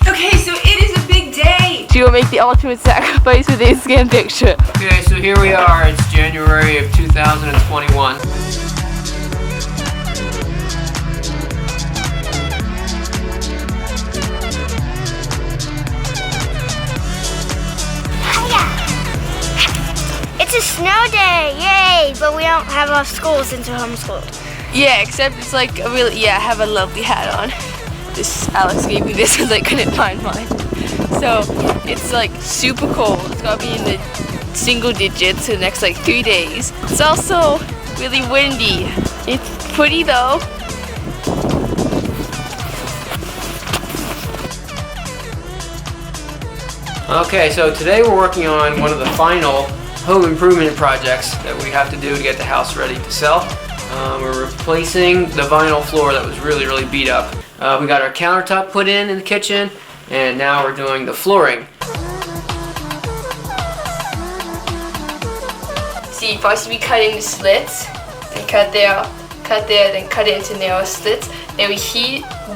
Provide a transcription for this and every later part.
Okay, so it is a big day. She will make the ultimate sacrifice with a scan picture. Okay, so here we are. It's January of 2021. It's a snow day, yay! But we don't have off school since we're homeschooled. Yeah, except it's like a really, yeah, I have a lovely hat on. This, Alex gave me this because I couldn't find mine. So, it's like super cold. It's gonna be in the single digits for the next like 3 days. It's also really windy. It's pretty though. Okay, so today we're working on one of the final home improvement projects that we have to do to get the house ready to sell. We're replacing the vinyl floor that was really beat up. We got our countertop put in the kitchen, and now we're doing the flooring. See, first we cut in the slits, and cut there, then cut it into narrow slits. Then we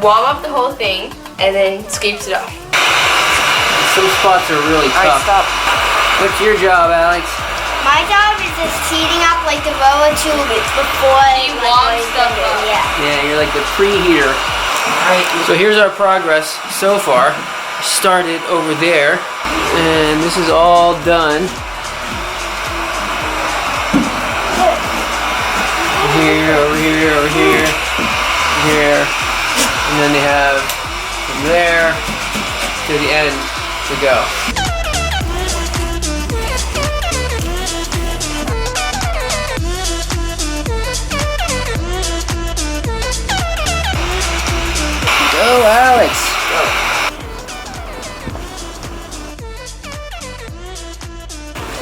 warm up the whole thing, and then scrape it off. Some spots are really tough. Alright, stop. What's your job, Alex? My job is just heating up like the roller tube before You warm stuff up. Yeah. Yeah, you're like the preheater. Alright, so here's our progress so far. Started over there, and this is all done. Here, over here, over here, here, and then they have from there to the end to go. Go, Alex! Go.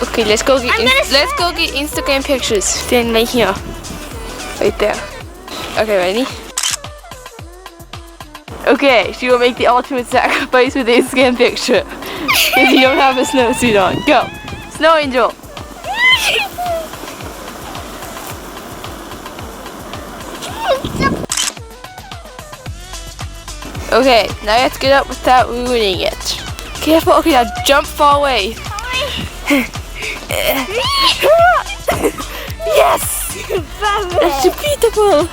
Okay, let's go get Instagram pictures. Stand right here. Right there. Okay, ready? Okay, she will make the ultimate sacrifice with a scan picture. If you don't have a snowsuit on. Go! Snow Angel! Okay, now you have to get up without ruining it. Careful, okay, now jump far away. Yes! That's beautiful!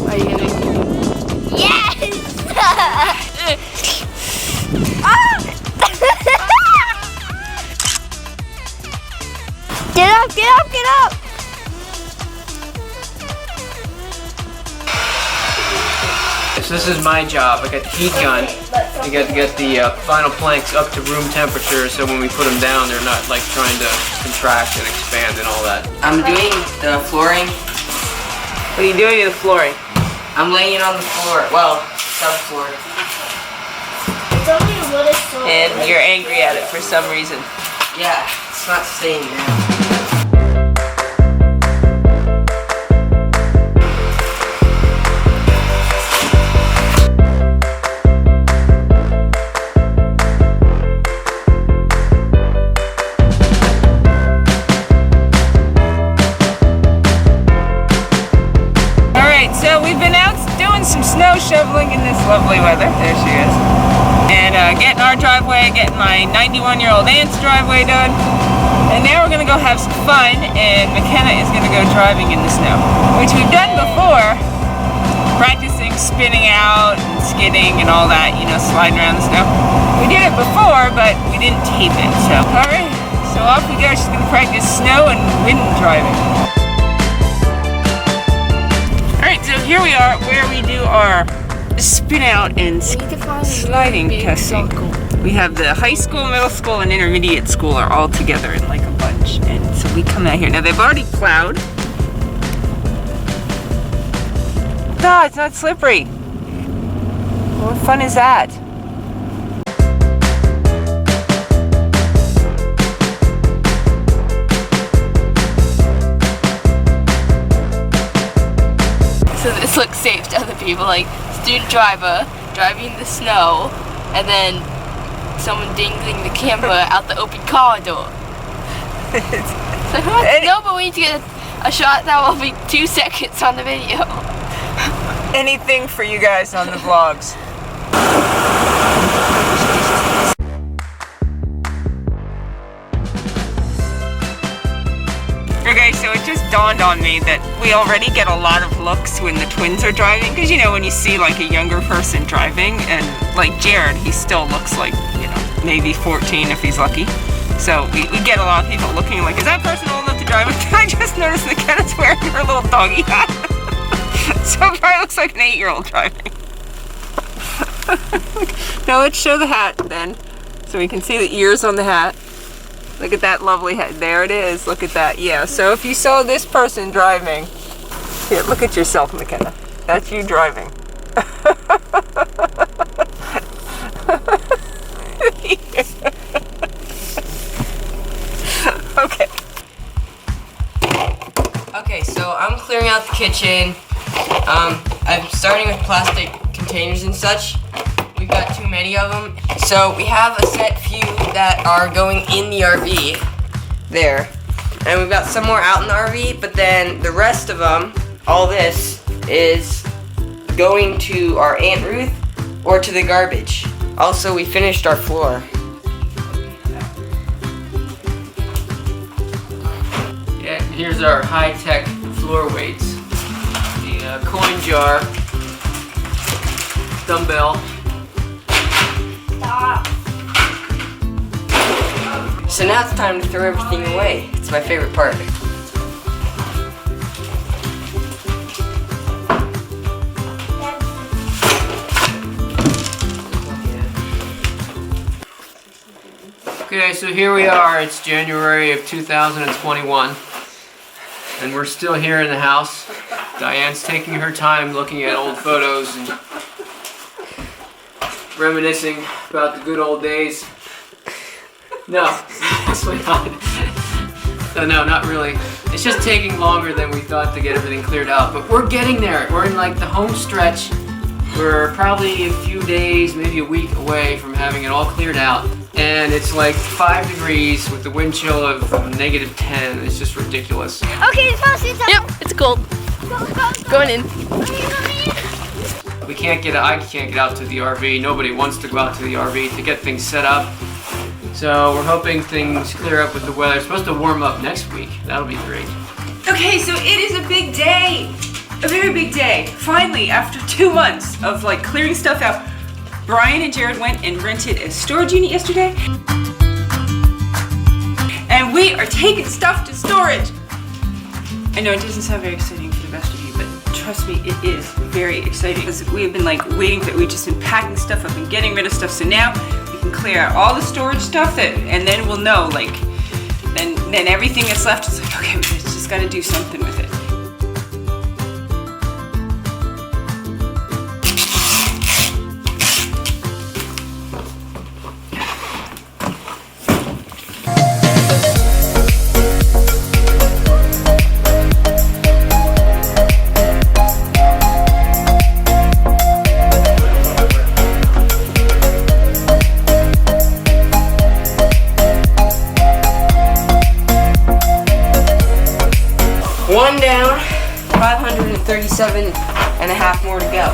Are you gonna... Yes! Get up, get up, get up! So this is my job. I got the heat gun. I got to get the final planks up to room temperature, so when we put them down, they're not like trying to contract and expand and all that. I'm doing the flooring. What are you doing to the flooring? I'm laying it on the floor. Well, subfloor. It's only a little sore. And you're angry at it for some reason. Yeah, it's not staying down. So we've been out doing some snow shoveling in this lovely weather. There she is. And getting our driveway, getting my 91-year-old aunt's driveway done. And now we're going to go have some fun, and McKenna is going to go driving in the snow, which we've done before, practicing spinning out and skidding and all that, you know, sliding around the snow. We did it before, but we didn't tape it. So, alright, so off we go. She's going to practice snow and wind driving. Alright, so here we are where we do our spin out and sliding testing. We have the high school, middle school, and intermediate school are all together in like a bunch. And so we come out here. Now they've already plowed. No, it's not slippery. What fun is that? So this looks safe to other people, like student driver driving the snow, and then someone dangling the camera out the open car door. So who wants to know, but we need to get a shot that will be 2 seconds on the video. Anything for you guys on the vlogs. dawned on me that we already get a lot of looks when the twins are driving, because you know, when you see like a younger person driving, and like Jared, he still looks like, you know, maybe 14 if he's lucky. So we get a lot of people looking like, is that person old enough to drive? And I just noticed that Kenneth's wearing her little doggy hat. So it probably looks like an 8-year-old driving. Now let's show the hat then, so we can see the ears on the hat. Look at that lovely hat. There it is. Look at that. Yeah, so if you saw this person driving, here, look at yourself, McKenna. That's you driving. Okay. Okay, so I'm clearing out the kitchen. I'm starting with plastic containers and such. We've got too many of them. So we have a set few that are going in the RV there. And we've got some more out in the RV, but then the rest of them, all this, is going to our Aunt Ruth or to the garbage. Also, we finished our floor. Yeah, and here's our high-tech floor weights. The coin jar, dumbbell. So now it's time to throw everything away. It's my favorite part. Okay, so here we are. It's January of 2021, and we're still here in the house. Diane's taking her time looking at old photos and reminiscing about the good old days. No, actually not. No, not really. It's just taking longer than we thought to get everything cleared out, but we're getting there. We're in like the home stretch. We're probably a few days, maybe a week away from having it all cleared out. And it's like 5 degrees with the wind chill of -10. It's just ridiculous. Okay, it's supposed to. Yep, it's cold. Going in. I can't get out to the RV. Nobody wants to go out to the RV to get things set up. So we're hoping things clear up with the weather. It's supposed to warm up next week. That'll be great. Okay, so it is a big day. A very big day. Finally, after 2 months of like clearing stuff out, Brian and Jared went and rented a storage unit yesterday. And we are taking stuff to storage. I know it doesn't sound very exciting for the rest of you, but trust me, it is very exciting. Because we have been like waiting for it. We've just been packing stuff up and getting rid of stuff. So now we can clear out all the storage stuff and then we'll know, like, then everything that's left is like, okay, we just gotta do something with it. One down, 537 and a half more to go.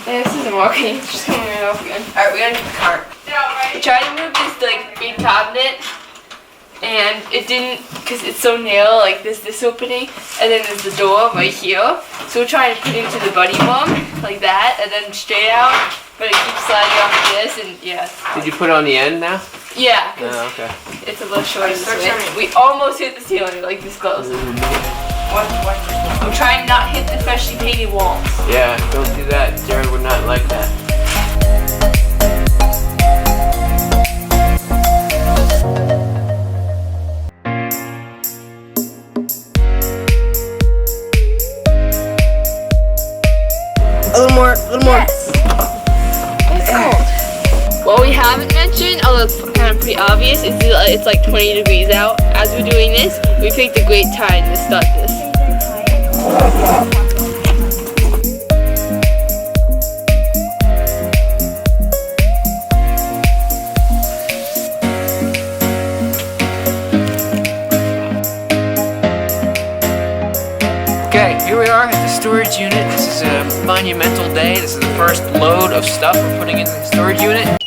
Yeah, this isn't working. It's just coming right off again. Alright, we gotta get the cart. I tried to move this like big cabinet, and it didn't, because it's so narrow. Like there's this opening, and then there's the door right here. So we're trying to put it into the buddy bump like that, and then straight out. But it keeps sliding off this, and yeah. Did you put it on the end now? Yeah, 'cause Oh, okay. it's a little shorter this way. We almost hit the ceiling, like this close. I'm trying not to hit the freshly painted walls. Yeah, don't do that. Jared would not like that. A little more. Yes. It's cold. What we haven't mentioned, although it's kind of pretty obvious, is that it's like 20 degrees out. As we're doing this, we picked a great time to start this. Okay, here we are at the storage unit. This is a monumental day. This is the first load of stuff we're putting into the storage unit.